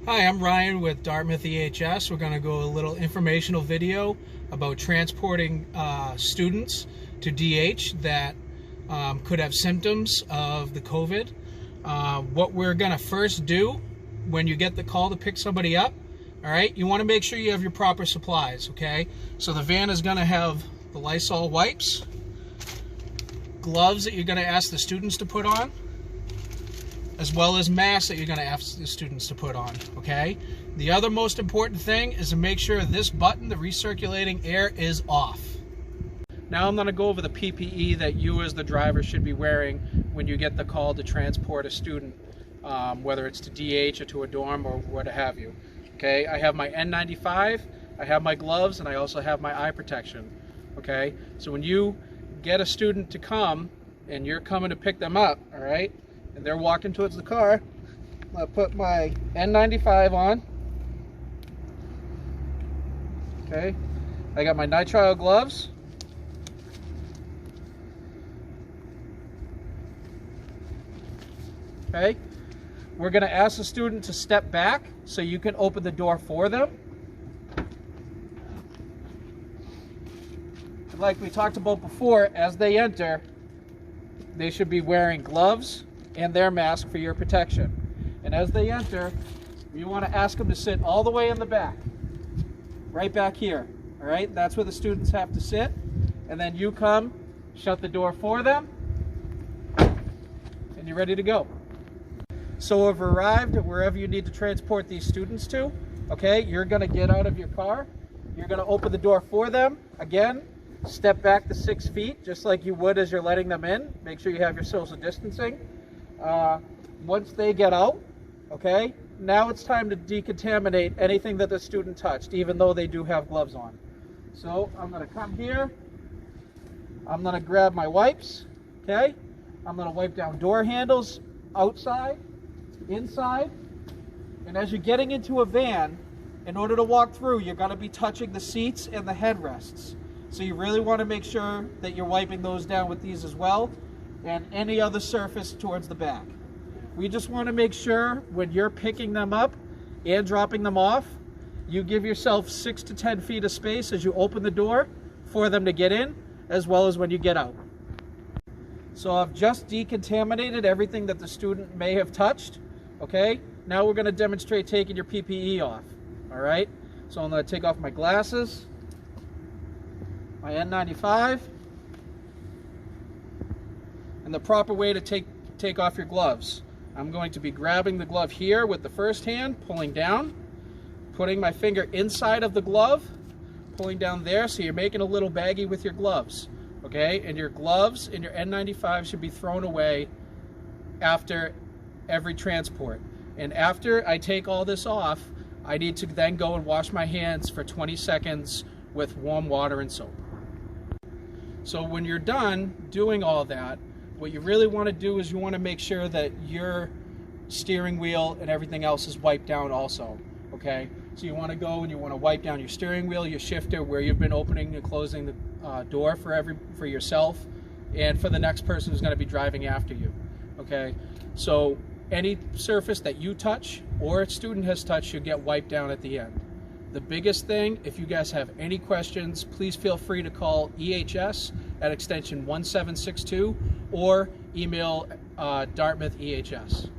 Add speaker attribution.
Speaker 1: Hi, I'm Ryan with Dartmouth EHS. We're going to go a little informational video about transporting students to DH that could have symptoms of the COVID. What we're going to first do when you get the call to pick somebody up, all right, you want to make sure you have your proper supplies, okay? So the van is going to have the Lysol wipes, gloves that you're going to ask the students to put on, as well as masks that you're going to ask the students to put on, okay? The other most important thing is to make sure this button, the recirculating air, is off. Now I'm going to go over the PPE that you as the driver should be wearing when you get the call to transport a student, whether it's to DH or to a dorm or what have you. Okay, I have my N95, I have my gloves, and I also have my eye protection. Okay, so when you get a student to come and you're coming to pick them up, all right, and they're walking towards the car, I'm going to put my N95 on. Okay, I got my nitrile gloves. Okay, we're going to ask the student to step back so you can open the door for them. And like we talked about before, as they enter, they should be wearing gloves and their mask for your protection. And as they enter, you want to ask them to sit all the way in the back, right back here. All right, that's where the students have to sit. And then you come, shut the door for them, and you're ready to go. So we've arrived at wherever you need to transport these students to. Okay, you're going to get out of your car. You're going to open the door for them. Again, step back to 6 feet, just like you would as you're letting them in. Make sure you have your social distancing. Once they get out, okay, now it's time to decontaminate anything that the student touched, even though they do have gloves on. So I'm going to come here. I'm going to grab my wipes, okay? I'm going to wipe down door handles outside, inside, and as you're getting into a van, in order to walk through, you're going to be touching the seats and the headrests. So you really want to make sure that you're wiping those down with these as well, and any other surface towards the back. We just want to make sure when you're picking them up and dropping them off, you give yourself 6 to 10 feet of space as you open the door for them to get in, as well as when you get out. So I've just decontaminated everything that the student may have touched. Okay, now we're going to demonstrate taking your PPE off. All right, so I'm going to take off my glasses, my N95, and the proper way to take off your gloves. I'm going to be grabbing the glove here with the first hand, pulling down, putting my finger inside of the glove, pulling down there, so you're making a little baggie with your gloves. Okay, and your gloves and your N95 should be thrown away after every transport. And after I take all this off, I need to then go and wash my hands for 20 seconds with warm water and soap. So when you're done doing all that, what you really want to do is you want to make sure that your steering wheel and everything else is wiped down also. Okay, so you want to go and you want to wipe down your steering wheel, your shifter, where you've been opening and closing the door for yourself and for the next person who's going to be driving after you. Okay, so any surface that you touch or a student has touched should get wiped down at the end. The biggest thing, if you guys have any questions, please feel free to call EHS at extension 1762 or email Dartmouth EHS.